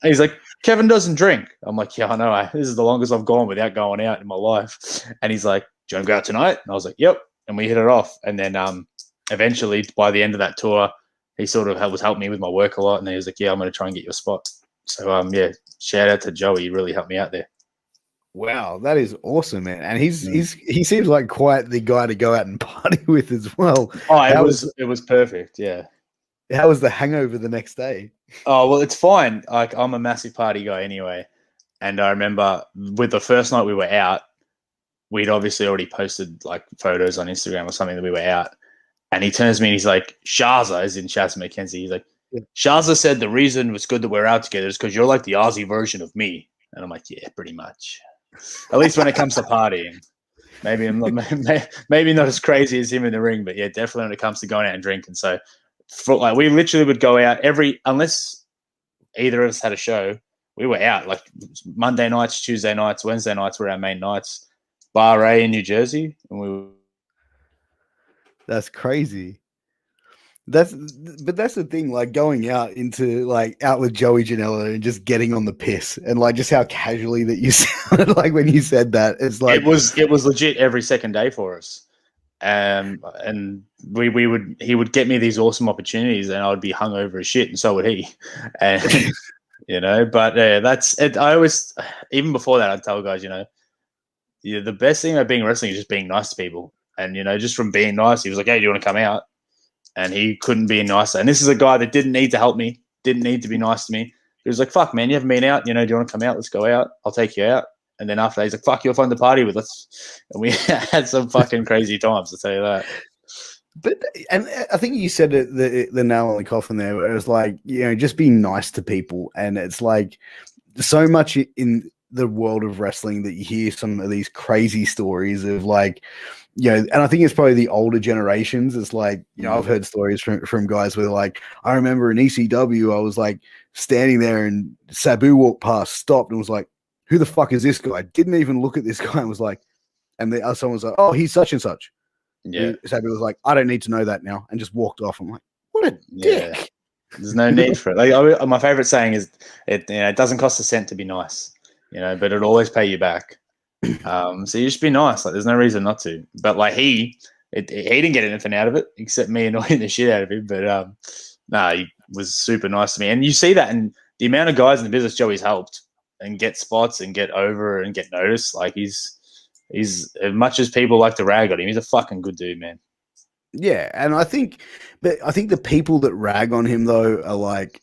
He's like, Kevin doesn't drink. I'm like, yeah, I know. This is the longest I've gone without going out in my life. And he's like, do you want to go out tonight? And I was like, yep. And we hit it off. And then eventually, by the end of that tour, he sort of was helping me with my work a lot. And he was like, yeah, I'm going to try and get you a spot. So, yeah, shout out to Joey. He really helped me out there. Wow, that is awesome, man. And he seems like quite the guy to go out and party with as well. Oh, it was perfect, yeah. How was the hangover the next day? Oh, well, it's fine. Like, I'm a massive party guy anyway. And I remember with the first night we were out, we'd obviously already posted like photos on Instagram or something that we were out. And he turns to me and he's like, Shaza, as in Shaz McKenzie. He's like, Shaza said the reason it's good that we're out together is because you're like the Aussie version of me. And I'm like, yeah, pretty much. At least when it comes to partying. Maybe not as crazy as him in the ring, but yeah, definitely when it comes to going out and drinking. So we literally would go out unless either of us had a show, we were out. Like Monday nights, Tuesday nights, Wednesday nights were our main nights. Bar A in New Jersey, and That's crazy. That's the thing, like going out with Joey Janela and just getting on the piss, and like just how casually that you sounded like when you said that. It's like it was legit every second day for us. And he would get me these awesome opportunities, and I would be hungover as shit, and so would he. And but that's it. I always, even before that, I'd tell guys, the best thing about being wrestling is just being nice to people, and just from being nice, he was like, "Hey, do you want to come out?" And he couldn't be nicer. And this is a guy that didn't need to help me, didn't need to be nice to me. He was like, "Fuck, man, you haven't been out. Do you want to come out? Let's go out. I'll take you out." And then after that, he's like, "Fuck, you're fun to party with us." And we had some fucking crazy times, to tell you that. And I think you said it, the nail on the coffin there. Where it was like, just being nice to people. And it's like so much in the world of wrestling that you hear some of these crazy stories of like, and I think it's probably the older generations. It's like, I've heard stories from guys where like, I remember in ECW, I was like standing there and Sabu walked past, stopped and was like, "Who the fuck is this guy?" Didn't even look at this guy and was like, and someone was like, "Oh, he's such and such." Yeah. Sabu was like, "I don't need to know that now," and just walked off. I'm like, what a dick. There's no need for it. Like my favorite saying is, it doesn't cost a cent to be nice, but it'll always pay you back. So you just be nice. Like there's no reason not to. But like he didn't get anything out of it except me annoying the shit out of him. But he was super nice to me. And you see that in the amount of guys in the business Joey's helped and get spots and get over and get noticed. Like he's as much as people like to rag on him, he's a fucking good dude, man. Yeah, and I think the people that rag on him though are like,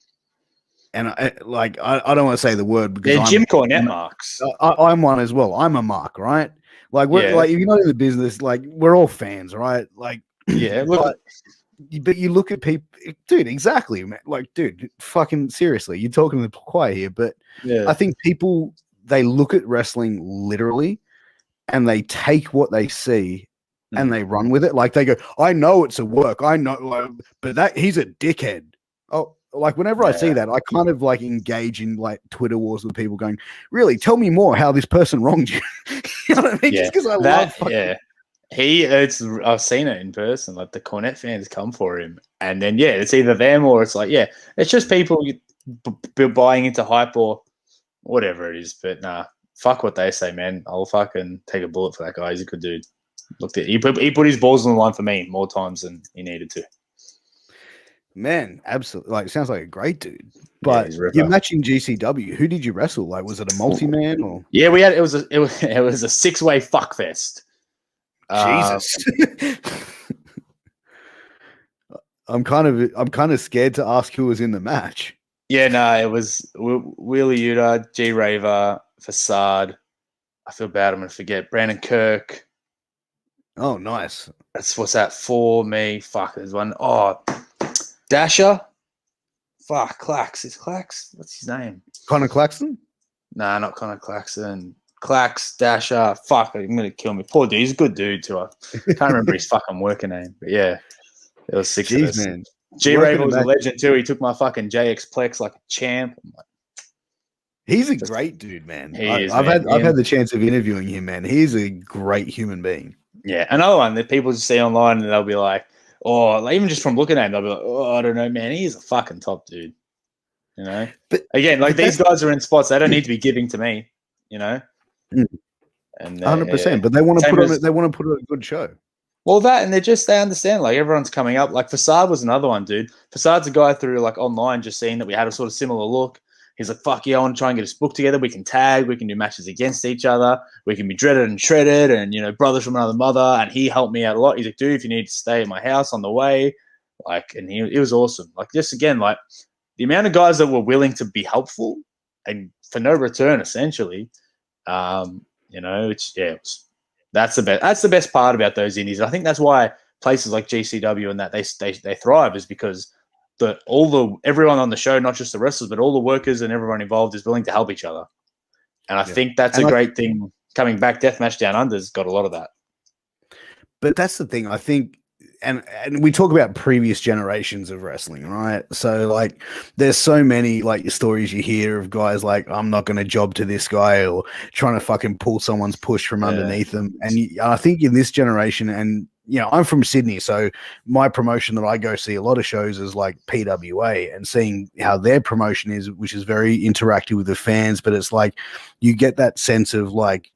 and I don't want to say the word because they're Jim Cornette marks. I'm one as well. I'm a mark, right? Like like if you're not in the business, like we're all fans, right? Like but you look at people, dude. Exactly, man. Like, dude, fucking seriously, you're talking to the choir here. But I think people, they look at wrestling literally, and they take what they see and they run with it. Like they go, "I know it's a work. I know, but he's a dickhead." Oh, like whenever I see that, I kind of like engage in like Twitter wars with people going, "Really, tell me more how this person wronged you." You know what I mean? Yeah. Just because I love fucking... I've seen it in person. Like the Cornette fans come for him, and then it's either them or it's like it's just people buying into hype or whatever it is. But nah, fuck what they say, man. I'll fucking take a bullet for that guy. He's a good dude. He put his balls on the line for me more times than he needed to. Man, absolutely. Like, sounds like a great dude. But you're matching GCW. Who did you wrestle? Like, was it a multi-man or? Yeah, we had it was a 6-way fuck fest. Jesus. I'm kind of scared to ask who was in the match. Yeah, no, it was Wheeler Yuta, G Raver, Facade. I feel bad. I'm gonna forget Brandon Kirk. Oh, nice. What's that for me? Fuck, there's one. Oh, Dasher. Fuck, Clax. Is Clax? What's his name? Connor Claxton? Nah, not Connor Claxton. Clax, Dasher. Fuck, I'm gonna kill me. Poor dude. He's a good dude too. I can't remember his fucking working name, but yeah, it was 6 of us. Man. G-Raver was a legend too. He took my fucking JX Plex like a champ. He's a great dude, man. I've had the chance of interviewing him, man. He's a great human being. Yeah, another one that people just see online and they'll be like, even just from looking at him, they'll be like, "Oh, I don't know, man. He's a fucking top dude." You know, but again, like these guys are in spots they don't need to be giving to me. You know, and 100%. But they want to put on it. They want to put on a good show. Well, that and they understand. Like everyone's coming up. Like Facade was another one, dude. Facade's a guy through like online, just seeing that we had a sort of similar look. He's like, fuck yeah, I want to try and get us booked together. We can tag, we can do matches against each other. We can be dreaded and shredded and, you know, brothers from another mother. And he helped me out a lot. He's like, dude, if you need to stay at my house on the way, like, and it was awesome. Like, just again, like the amount of guys that were willing to be helpful and for no return, essentially, you know, that's the best part about those indies. I think that's why places like GCW and that they thrive is because everyone on the show, not just the wrestlers, but all the workers and everyone involved is willing to help each other. And I think that's a great thing coming back. Deathmatch Down Under's got a lot of that. But that's the thing. I think, and we talk about previous generations of wrestling, right? So like there's so many like stories you hear of guys like, I'm not going to job to this guy or trying to fucking pull someone's push from underneath them. And I think in this generation, and you know, I'm from Sydney, so my promotion that I go see a lot of shows is like PWA, and seeing how their promotion is, which is very interactive with the fans, but it's like you get that sense of like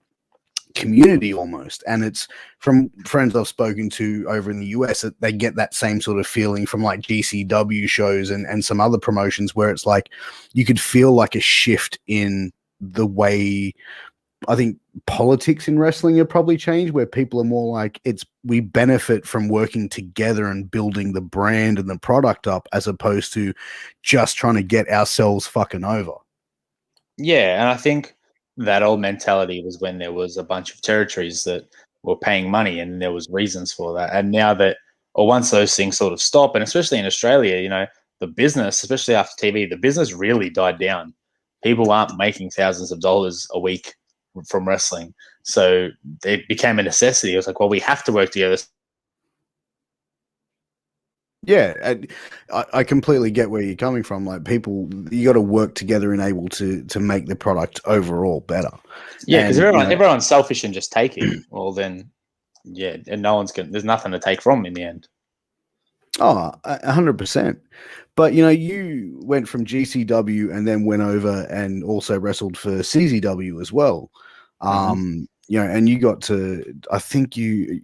community almost. And it's from friends I've spoken to over in the US that they get that same sort of feeling from like GCW shows and some other promotions where it's like you could feel like a shift in the way I think politics in wrestling have probably changed, where people are more like we benefit from working together and building the brand and the product up as opposed to just trying to get ourselves fucking over. Yeah, and I think that old mentality was when there was a bunch of territories that were paying money and there was reasons for that. And now that, or once those things sort of stop, and especially in Australia, you know, the business, especially after TV, the business really died down. People aren't making thousands of dollars a week from wrestling. So it became a necessity. It was like, well, we have to work together. Yeah, I completely get where you're coming from. Like people, you got to work together and able to make the product overall better. Yeah, because everyone's selfish and just take it. Well, then, yeah, and there's nothing to take from in the end. Oh, 100%. But, you know, you went from GCW and then went over and also wrestled for CZW as well. You know, and you got to, I think you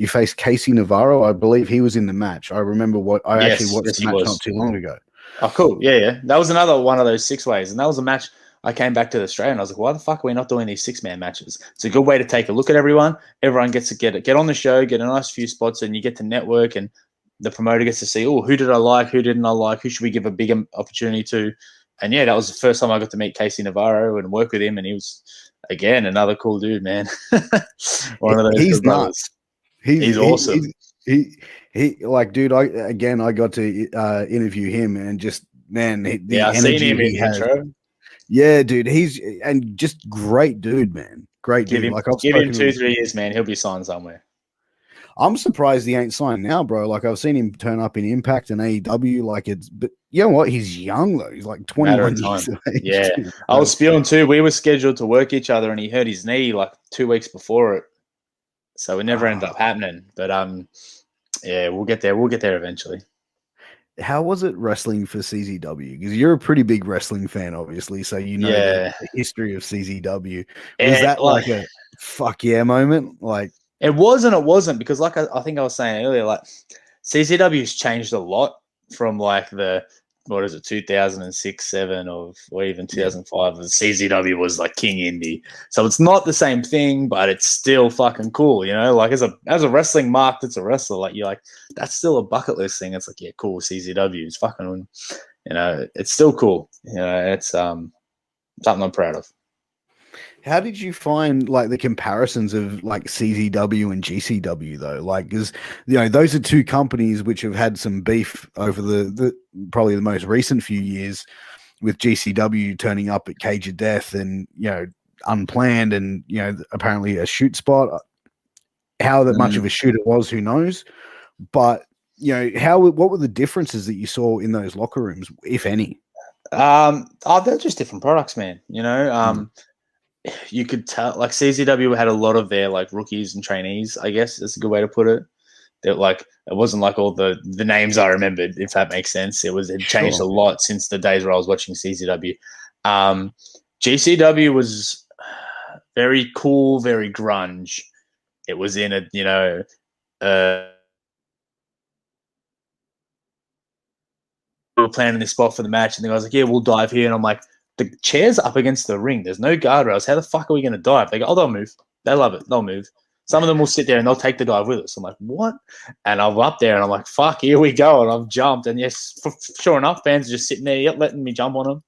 faced Casey Navarro. I believe he was in the match. I remember actually watched the match not too long ago. Oh, cool. Yeah. That was another one of those 6-ways. And that was a match I came back to Australia and I was like, why the fuck are we not doing these 6-man matches? It's a good way to take a look at everyone. Everyone gets to get on the show, get a nice few spots, and you get to network, and the promoter gets to see, oh, who did I like? Who didn't I like? Who should we give a bigger opportunity to? And yeah, that was the first time I got to meet Casey Navarro and work with him. And he was, again, another cool dude, man. One of those. He's nuts. He's awesome. He like, dude, I got to interview him and just, man, the I've energy seen him he has. Intro. Yeah, dude, and just great dude, man. Great dude. Give him 2-3 years, man. He'll be signed somewhere. I'm surprised he ain't signed now, bro. Like I've seen him turn up in Impact and AEW. But you know what? He's young though. He's like 21 years of age. Yeah, I was spewing too. We were scheduled to work each other, and he hurt his knee like 2 weeks before it, so it never ended up happening. But yeah, we'll get there. We'll get there eventually. How was it wrestling for CZW? Because you're a pretty big wrestling fan, obviously, so you know the history of CZW. Was that like a fuck yeah moment? Like. It was and it wasn't, because like I think I was saying earlier, like CCW's changed a lot from like the 2006, 7 or even 2005. The CZW was like King Indie. So it's not the same thing, but it's still fucking cool, you know? Like as a wrestling mark that's a wrestler, like you're like, that's still a bucket list thing. It's like, yeah, cool, CZW. It's fucking, you know, it's still cool. You know, it's something I'm proud of. How did you find like the comparisons of like CZW and GCW though? Like, because you know those are two companies which have had some beef over the probably the most recent few years, with GCW turning up at Cage of Death and you know unplanned and you know apparently a shoot spot. How that much of a shoot it was, who knows? But you know what were the differences that you saw in those locker rooms, if any? They're just different products, man. You know, you could tell like CZW had a lot of their like rookies and trainees, I guess that's a good way to put it. That like it wasn't like all the names I remembered, if that makes sense. It changed a lot since the days where I was watching CCW. GCW was very cool, very grunge. It was in a we were planning this spot for the match, and the guy's like, "Yeah, we'll dive here," and I'm like, "The chair's up against the ring. There's no guardrails. How the fuck are we going to dive?" They go, "Oh, they'll move. They love it. They'll move." Some of them will sit there and they'll take the dive with us. I'm like, what? And I'm up there and I'm like, fuck, here we go. And I've jumped. And yes, sure enough, fans are just sitting there letting me jump on them.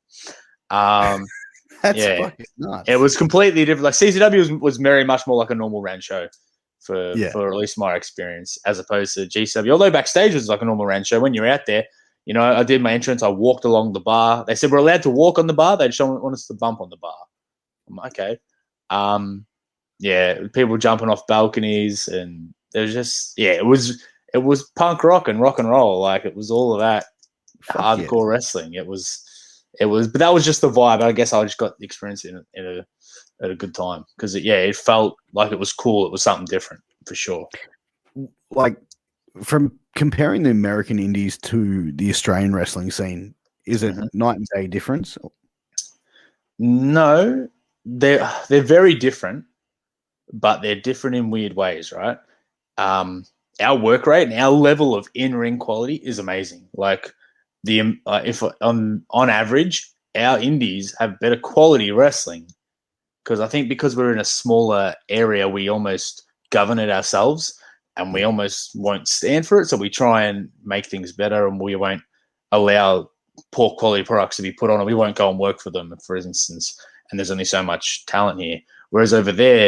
That's fucking nuts. It was completely different. Like CCW was very much more like a normal round show for at least my experience, as opposed to GCW. Although backstage was like a normal round show. When you're out there, I did my entrance. I walked along the bar. They said we're allowed to walk on the bar. They just don't want us to bump on the bar. I'm like, okay. People jumping off balconies, and it was just it was punk rock and roll. Like it was all of that hardcore wrestling. It was, but that was just the vibe. I guess I just got the experience at a good time because it felt like it was cool. It was something different for sure. Like from comparing the American indies to the Australian wrestling scene, is it night and day difference? No, they're very different. But they're different in weird ways, right? Our work rate and our level of in-ring quality is amazing. Like if on average, our indies have better quality wrestling because we're in a smaller area, we almost govern it ourselves, and we almost won't stand for it. So we try and make things better, and we won't allow poor quality products to be put on, or we won't go and work for them, for instance. And there's only so much talent here. Whereas over there,